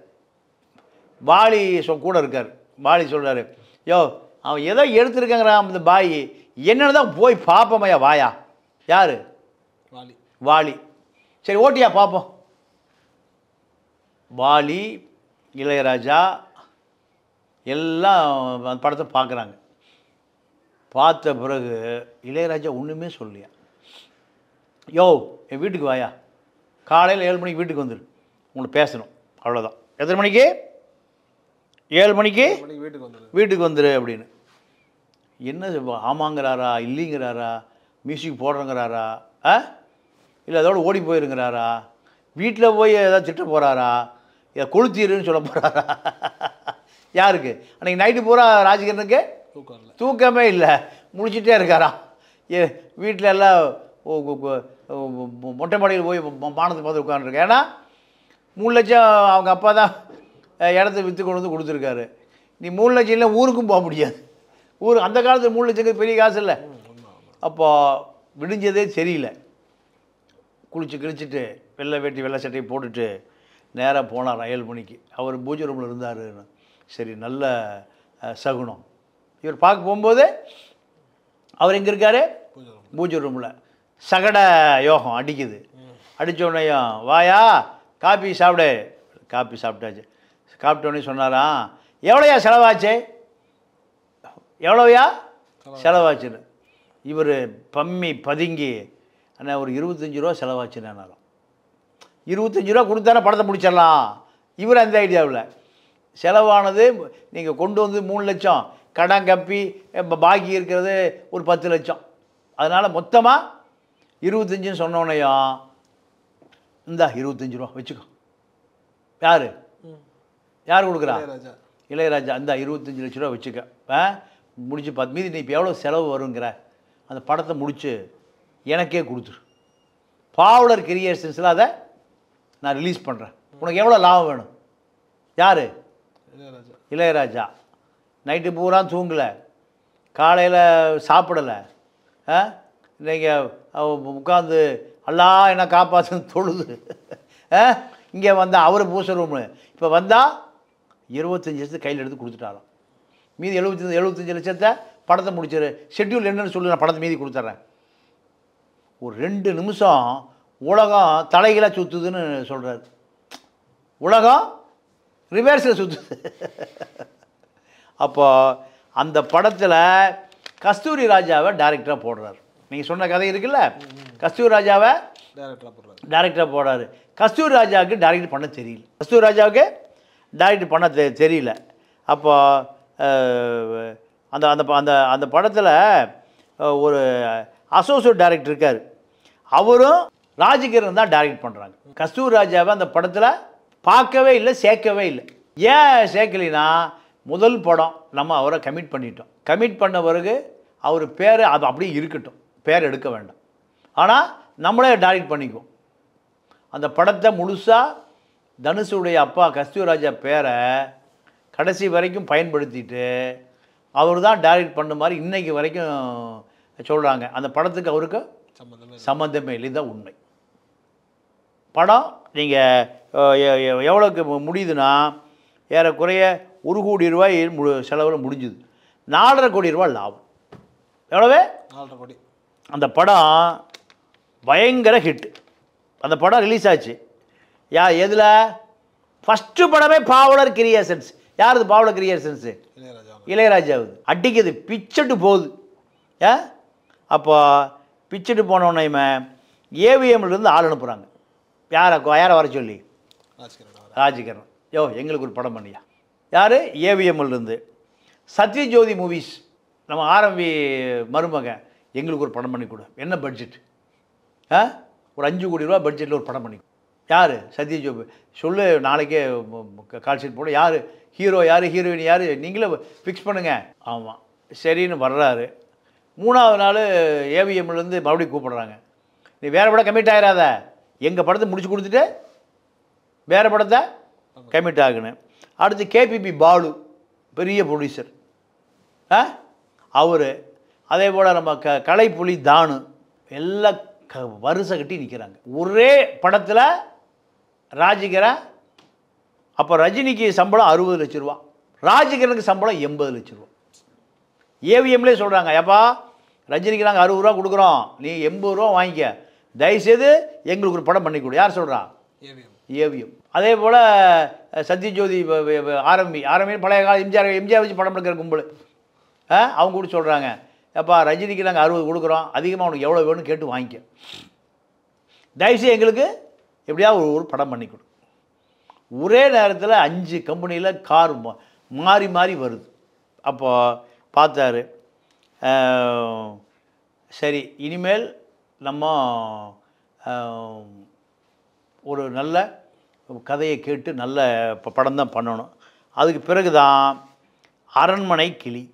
பாலி கூட இருக்கார். பாலி சொல்கிறாரு, யோ அவன் ஏதோ எடுத்துருக்கங்கிறான் அந்த பாய், என்னென்னு தான் போய் பார்ப்போமையா, வாயா. யார்? வாலி. சரி ஓட்டியா பார்ப்போம். வாலி, இளையராஜா எல்லாம் அந்த படத்தை பார்க்குறாங்க. பார்த்த பிறகு இளையராஜா ஒன்றுமே சொல்லலையா. யோ என் வீட்டுக்கு வாயா, காலையில் 7 மணிக்கு வீட்டுக்கு வந்துடு, உங்களை பேசணும், அவ்வளோதான். எத்தனை மணிக்கு? 7 மணிக்கு வீட்டுக்கு வந்துடு அப்படின்னு. என்ன ஆமாங்கிறாரா, இல்லைங்கிறாரா, மியூசிக் போடுறங்கிறாரா, இல்லை அதோடு ஓடி போயிருங்கிறாரா, வீட்டில் போய் ஏதாவது திட்ட போகிறாரா, இதை கொளுத்தீருன்னு சொல்ல போகிறாரா? யாருக்கு? அன்றைக்கி நைட்டு பூரா ராஜகிரனுக்கு தூக்கமே இல்லை, முடிச்சுட்டே இருக்காரா. வீட்டில் எல்லாம் மொட்டை மாடியில் போய் மானத்தை பார்த்து உட்காந்துருக்கேன். ஏன்னா 3 லட்சம் அவங்க அப்பா தான் இடத்த விற்று கொண்டு வந்து கொடுத்துருக்காரு. நீ 3 லட்சம் இல்லை ஊருக்கும் போக முடியாது. அந்த காலத்தில் 3 லட்சத்துக்கு பெரிய காசு இல்லை. அப்போ விடிஞ்சதே தெரியல. கிழிச்சிட்டு வெள்ளை வேட்டி வெள்ளை சட்டையை போட்டுட்டு நேராக போனார் 7 மணிக்கு. அவர் பூஜை ரூமில் இருந்தார். சரி, நல்ல சகுனம். இவர் பார்க்க போகும்போது அவர் எங்கே இருக்கார்? பூஜை ரூமில். சகட யோகம் அடிக்குது. அடித்தோடனையும் வாயா காப்பி சாப்பிடு. காப்பி சாப்பிட்டாச்சு. சாப்பிட்டோடனே சொன்னாராம், எவ்வளோயா செலவாச்சு, எவ்வளோயா செலவாச்சுன்னு. இவர் பதுங்கி அண்ணா ஒரு 25 ரூபா செலவாச்சுன்னாலும் 25 ரூபா கொடுத்தானே படத்தை முடிச்சிடலாம். இவர் அந்த ஐடியாவில் செலவானது நீங்கள் கொண்டு வந்து 3 லட்சம் கடன் கப்பி பாக்கி இருக்கிறது ஒரு 10 லட்சம். அதனால் மொத்தமாக 25ன்னு சொன்னோன்னையும் இந்தா 25 ரூபா வச்சுக்கோ. யார் கொடுக்குறா? இளையராஜா. இந்த 25 லட்ச ரூபா வச்சுக்க, முடிச்சு 10 மீதி நீ இப்போ எவ்வளோ செலவு வருங்கிற அந்த படத்தை முடித்து எனக்கே கொடுத்துரு. பாவுலர் கிரியேஷன்ஸில் அதை நான் ரிலீஸ் பண்ணுறேன், உனக்கு எவ்வளோ லாபம் வேணும்? யார்? இளையராஜா. நைட்டு பூரா தூங்கலை, காலையில் சாப்பிடலை, நீங்கள் உட்காந்து அல்லா என்ன காப்பாற்றுன்னு தொழுது. இங்கே வந்தால் அவர் பூச ரூமு. இப்போ வந்தால் 25 லட்சத்தை கையில் எடுத்து கொடுத்துட்டாராம். மீதி 75 லட்சத்தை படத்தை முடிச்சிரு, ஷெட்யூல் என்னன்னு சொல்லி நான் படத்தை மீதி கொடுத்துட்றேன். ஒரு 2 நிமிஷம் உலகம் தலைகீழாக சுற்றுதுன்னு சொல்கிறார். உலகம் ரிவர்ஸில் சுற்றுது. அப்போ அந்த படத்தில் கஸ்தூரி ராஜாவை டைரக்டராக போடுறார். நீங்கள் சொன்ன கதை இருக்குல்ல, கஸ்தூரி ராஜாவை டைரக்டராக போடுறாரு. கஸ்தூரி ராஜாவுக்கு டைரக்ட் பண்ண தெரியல. கஸ்தூரி ராஜாவுக்கு டைரக்ட் பண்ண தெரியல. அப்போ அந்த அந்த அந்த அந்த படத்தில் ஒரு அசோசியேட் டைரக்டர் இருக்கார். அவரும் ராஜகிரண் தான் டைரக்ட் பண்ணுறாங்க. கஸ்தூரி ராஜாவை அந்த படத்தில் பார்க்கவே இல்லை, சேர்க்கவே இல்லை. ஏன் சேர்க்கலைன்னா, முதல் படம் நம்ம அவரை கமிட் பண்ணிட்டோம். கமிட் பண்ண பிறகு அவர் பேரை அது அப்படியே இருக்கட்டும், பேர் எடுக்க வேண்டாம், ஆனால் நம்மளே டைரக்ட் பண்ணிக்குவோம். அந்த படத்தை முழுசாக தனுஷுடைய அப்பா கஸ்தூரி ராஜா பேரை கடைசி வரைக்கும் பயன்படுத்திட்டு அவர் தான் டைரக்ட் பண்ண மாதிரி இன்றைக்கி வரைக்கும் சொல்கிறாங்க. அந்த படத்துக்கு அவருக்கு சம்மந்தமே இல்லை. இதுதான் உண்மை. படம் நீங்கள் எவ்வளோக்கு முடியுதுன்னா, ஏறக்குறைய 1 கோடி ரூபாய் செலவில் முடிஞ்சுது. 4.5 கோடி ரூபாய் லாபம். எவ்வளவு? 4.5 கோடி. அந்த படம் பயங்கர ஹிட். அந்த படம் ரிலீஸ் ஆச்சு. எதில்? ஃபஸ்ட்டு படமே பாவலர் கிரியேஷன்ஸ். யாருது பாவலர் கிரியேஷன்ஸு? இளையராஜாவுது. அடிக்குது, பிச்சுட்டு போகுது. அப்போ பிச்சுட்டு போனோன்னே ஏவிஎம்லேருந்து ஆள் அனுப்புகிறாங்க. யாரை வர சொல்லி? ராஜகிரண். யோ எங்களுக்கு ஒரு படம் பண்ணியா. யார்? ஏவிஎம்லேருந்து. சத்யஜோதி மூவிஸ், நம்ம ஆரம்பி மருமக, எங்களுக்கு ஒரு படம் பண்ணி கொடு. என்ன பட்ஜெட்? ஒரு 5 கோடி ரூபா பட்ஜெட்டில் ஒரு படம் பண்ணி. யார்? சத்யஜோதி. சொல்லு, நாளைக்கே கால் ஷீட் போட. யார் ஹீரோ, யார் ஹீரோயின், யார் நீங்களே ஃபிக்ஸ் பண்ணுங்கள். ஆமாம் சரின்னு வர்றாரு. 3ஆவது நாள் ஏவிஎம்லேருந்து மறுபடியும் கூப்பிட்றாங்க. நீ வேறு படம் கமிட் ஆகிடாத, எங்கள் படத்தை முடிச்சு கொடுத்துட்டு வேறு படத்தை கமிட் ஆகுன்னு. அடுத்து கேபிபி பாலு, பெரிய ப்ரொடியூசர், அவர். அதே போல் நம்ம கலைப்புலி தானு, எல்லாம் வரிசை கட்டி நிற்கிறாங்க. ஒரே படத்தில் ராஜகிரண். அப்போ ரஜினிக்கு சம்பளம் 60 லட்ச ரூபா, ராஜகிரனுக்கு சம்பளம் 80 லட்ச ரூபா. ஏவிஎம்லேயே சொல்கிறாங்க, ஏப்பா ரஜினிக்கு நாங்கள் 60 ரூபா கொடுக்குறோம், நீ 80 ரூபா வாங்கிக்க, தயவுசெய்து எங்களுக்கு ஒரு படம் பண்ணி கொடு. யார் சொல்கிறா? ஏவிஎம். அதே போல் சத்யஜோதி ஆரம்பி பழைய கால எம்ஜிஆர் வச்சு படம் எடுக்கிற கும்பல், அவங்க கூட சொல்கிறாங்க, எப்பா ரஜினிக்கு நாங்கள் 60 கொடுக்குறோம், அதிகமாக உனக்கு எவ்வளோ வேணும்னு கேட்டு வாங்கிக்க, தயவுசெய்து எங்களுக்கு எப்படியாவது ஒரு படம் பண்ணி கொடு. ஒரே நேரத்தில் 5 கம்பெனியில் கார் மாறி மாறி வருது. அப்போ பார்த்தாரு, சரி இனிமேல் நம்ம ஒரு நல்ல கதையை கேட்டு நல்ல படம் தான் பண்ணணும். அதுக்கு பிறகு தான் அரண்மனை கிளி,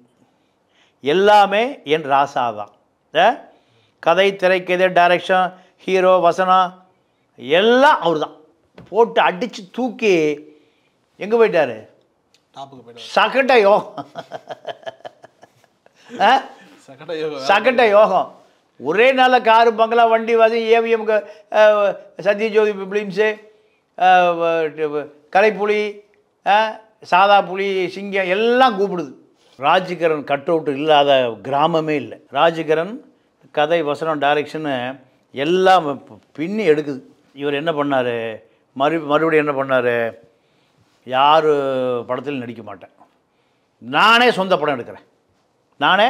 எல்லாமே என் ராசா தான். கதை, திரைக்கதை, டைரக்ஷன், ஹீரோ, வசனம் எல்லாம் அவர் தான். போட்டு அடித்து தூக்கி எங்கே போயிட்டார்? சகட யோகம். சகட யோகம். ஒரே நாளில் காரு, பங்களா, வண்டி, வசதி, ஏவிஎம், சத்யஜோதி ஃபிலிம்ஸு, கலைப்புலி, சாதா புலி, சிங்கம் எல்லாம் கூப்பிடுது. ராஜகிரண் கட் அவுட் இல்லாத கிராமமே இல்லை. ராஜகிரண் கதை, வசனம், டைரக்ஷனு எல்லாம் பின்னி எடுக்குது. இவர் என்ன பண்ணார்? மறுபடியும் என்ன பண்ணார்? யார் படத்தில் நடிக்க மாட்டேன், நானே சொந்த படம் எடுக்கிறேன், நானே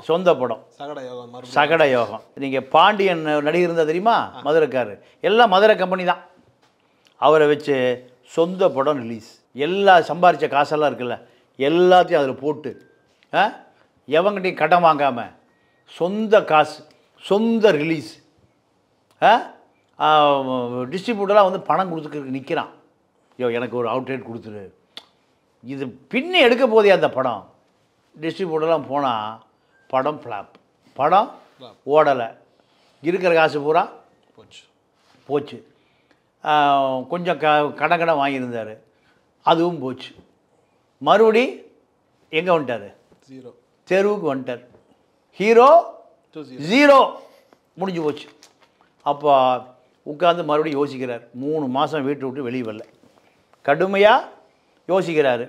சொந்த படம். சகட யோகம். நீங்கள் பாண்டியன் நடிகர் இருந்தால் தெரியுமா? மதுரைக்காரர், எல்லாம் மதுரை கம்பெனி தான். அவரை வச்சு சொந்த படம் ரிலீஸ். எல்லா சம்பாரித்த காசெல்லாம் இருக்குல்ல, எல்லாத்தையும் அதில் போட்டு எவங்கிட்டையும் கடன் வாங்காமல் சொந்த காசு, சொந்த ரிலீஸ். டிஸ்ட்ரிபியூட்டராக வந்து பணம் கொடுத்துக்கிறதுக்கு நிற்கிறான். எனக்கு ஒரு அவுட்லேட் கொடுத்துரு, இது பின்னே எடுக்க போதே அந்த படம். டிஸ்ட்ரிபியூட்டர்லாம் போனால் படம் ஃப்ளாப், படம் ஓடலை, இருக்கிற காசு பூரா போச்சு. கொஞ்சம் கடன் வாங்கியிருந்தார், அதுவும் போச்சு. மறுபடி எங்கே வந்துட்டார்? தெருவுக்கு வந்துட்டார். ஹீரோ 0 முடிஞ்சு போச்சு. அப்போ உட்காந்து மறுபடியும் யோசிக்கிறார். 3 மாதம் வீட்டை விட்டு வெளியே வரல, கடுமையாக யோசிக்கிறாரு.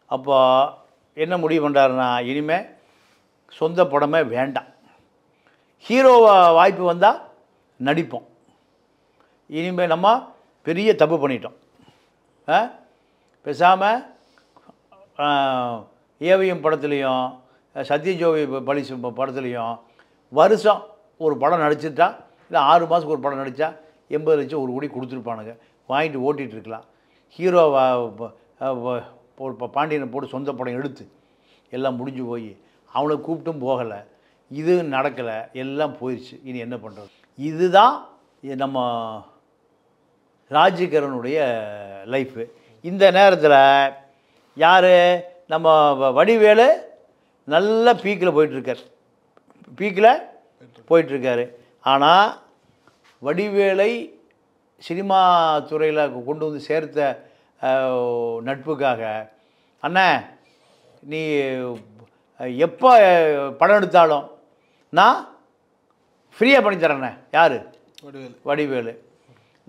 அப்போ என்ன முடிவு பண்ணுறாருன்னா, இனிமேல் சொந்த படமே வேண்டாம், ஹீரோ வாய்ப்பு வந்தால் நடிப்போம். இனிமேல் நம்ம பெரிய தப்பு பண்ணிட்டோம். பேசாமல் ஏவிஎம் படத்துலேயும் சத்யஜோதி பலிசு படத்துலேயும் வருஷம் ஒரு படம் நடிச்சுட்டா, இல்லை 6 மாதத்துக்கு ஒரு படம் நடித்தா 80 லட்சம் 1 கோடி கொடுத்துருப்பானுங்க, வாங்கிட்டு ஓட்டிகிட்டு இருக்கலாம். ஹீரோவா பாண்டியனை போட்டு சொந்த படம் எடுத்து எல்லாம் முடிஞ்சு போய் அவனை கூப்பிட்டும் போகலை, இது நடக்கலை, எல்லாம் போயிடுச்சு. இனி என்ன பண்ணுறது? இதுதான் நம்ம ராஜ்கிரனுடைய லைஃபு. இந்த நேரத்தில் யார்? நம்ம வடிவேலு நல்ல பீக்கில் போயிட்டுருக்காரு. ஆனால் வடிவேலை சினிமா துறையில் கொண்டு வந்து சேர்த்த நட்புக்காக, அண்ணே நீ எப்போ படம் எடுத்தாலும் நான் ஃப்ரீயாக பண்ணித்தரேண்ணே. யார்? வடிவேலு.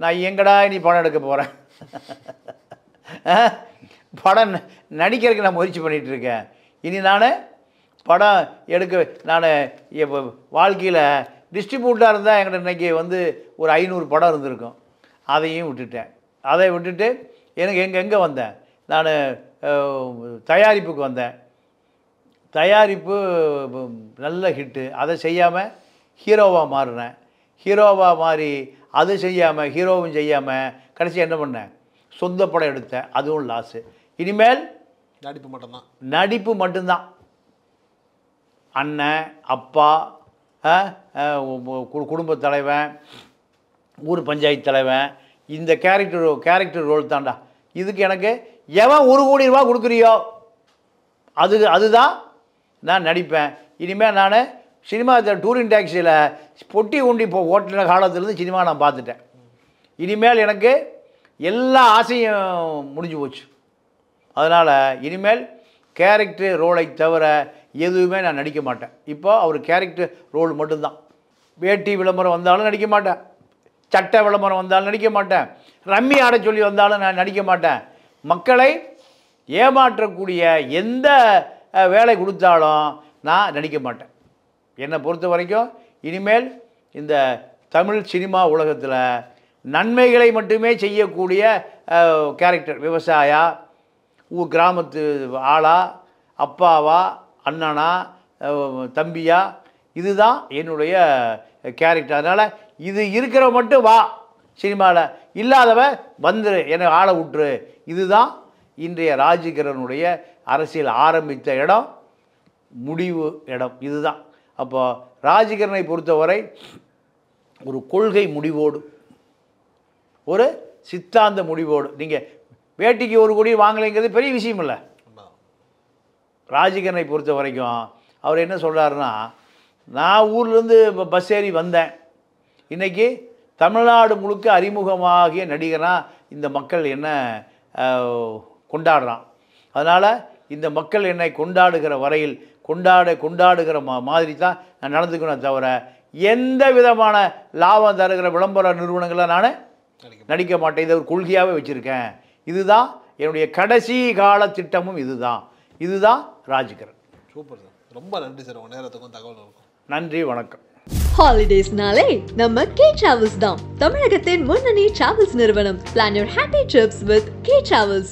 நான் எங்கடா நீ படம் எடுக்க போகிறேன்? படம் நடிக்கிறதுக்கு நான் முயற்சி பண்ணிகிட்ருக்கேன். இனி நான் படம் எடுக்க நான் இப்போ வாழ்க்கையில் டிஸ்ட்ரிபியூட்டாக இருந்தால் என்கிட்ட இன்றைக்கி வந்து ஒரு 500 படம் இருந்திருக்கும். அதையும் விட்டுட்டேன். அதை விட்டுட்டு எனக்கு எங்கே வந்தேன்? நான் தயாரிப்புக்கு வந்தேன். தயாரிப்பு நல்ல ஹிட்டு. அதை செய்யாமல் ஹீரோவாக மாறினேன். ஹீரோவாக மாறி அது செய்யாமல் ஹீரோவும் செய்யாமல் கடைசி என்ன பண்ணேன்? சொந்த படம் எடுத்தேன். அதுவும் லாஸு. இனிமேல் நடிப்பு மட்டும்தான். அண்ணன், அப்பா, குடும்பத் தலைவன், ஊர் பஞ்சாயத்து தலைவன், இந்த கேரக்டர் ரோல் தான்டா. இதுக்கு எனக்கு எவன் 1 கோடி ரூபா கொடுக்குறியோ அதுதான் நான் நடிப்பேன். இனிமேல் நான் சினிமா டூரிங் டாக்ஸியில் பொட்டி உண்டி ஓட்டின காலத்துலேருந்து சினிமா நான் பார்த்துட்டேன். இனிமேல் எனக்கு எல்லா ஆசையும் முடிஞ்சு போச்சு. அதனால் இனிமேல் கேரக்டர் ரோலை தவிர எதுவுமே நான் நடிக்க மாட்டேன். இப்போ அவர் கேரக்டர் ரோல் மட்டும்தான். வேட்டி விளம்பரம் வந்தாலும் நடிக்க மாட்டேன், சட்டை விளம்பரம் வந்தாலும் நடிக்க மாட்டேன், ரம்மி ஆட சொல்லி வந்தாலும் நான் நடிக்க மாட்டேன். மக்களை ஏமாற்றக்கூடிய எந்த வேலை கொடுத்தாலும் நான் நடிக்க மாட்டேன். என்னை பொறுத்த வரைக்கும் இனிமேல் இந்த தமிழ் சினிமா உலகத்தில் நன்மைகளை மட்டுமே செய்யக்கூடிய கேரக்டர், விவசாயா, கிராமத்து ஆளா, அப்பாவா, அண்ணனா, தம்பியா, இதுதான் என்னுடைய கேரக்டர். அதனால் இது இருக்கிற மட்டும் வா சினிமாவில், இல்லாதவ வந்துரு, என்னை ஆளை விட்டுரு. இதுதான் இன்றைய ராஜ்கிரனுடைய அரசியல் ஆரம்பித்த இடம், முடிவு இடம் இதுதான். அப்போ ராஜ்கிரனை பொறுத்தவரை ஒரு கொள்கை முடிவோடு, ஒரு சித்தாந்த முடிவோடு. நீங்கள் வேட்டிக்கு 1 கோடி வாங்கலைங்கிறது பெரிய விஷயம் இல்லை. ராஜ்கிரனை பொறுத்த வரைக்கும் அவர் என்ன சொல்கிறாருன்னா, நான் ஊர்லேருந்து பஸ் ஏறி வந்தேன், இன்றைக்கி தமிழ்நாடு முழுக்க அறிமுகமாகிய நடிகராக இந்த மக்கள் என்ன கொண்டாடுறான். அதனால் இந்த மக்கள் என்னை கொண்டாடுகிற வரையில் கொண்டாடுகிற மாதிரி தான் நான் நடந்துக்கணும், தவிர எந்த விதமான லாபம் தருகிற விளம்பர நிறுவனங்களை நான் நடிக்க மாட்டேன். இதை ஒரு கொள்கையாகவே வச்சுருக்கேன். இதுதான் என்னுடைய கடைசி கால திட்டமும். இதுதான் ராஜ்கிரன். சூப்பர் சார், ரொம்ப நன்றி சார், உங்கள் நேரத்துக்கும் தகவலுக்கும் நன்றி, வணக்கம். ஹாலிடேஸ்னாலே நம்ம கே டிராவல்ஸ் தான். தமிழகத்தின் முன்னணி டிராவல்ஸ் நிறுவனம். Plan your happy trips with K Travels.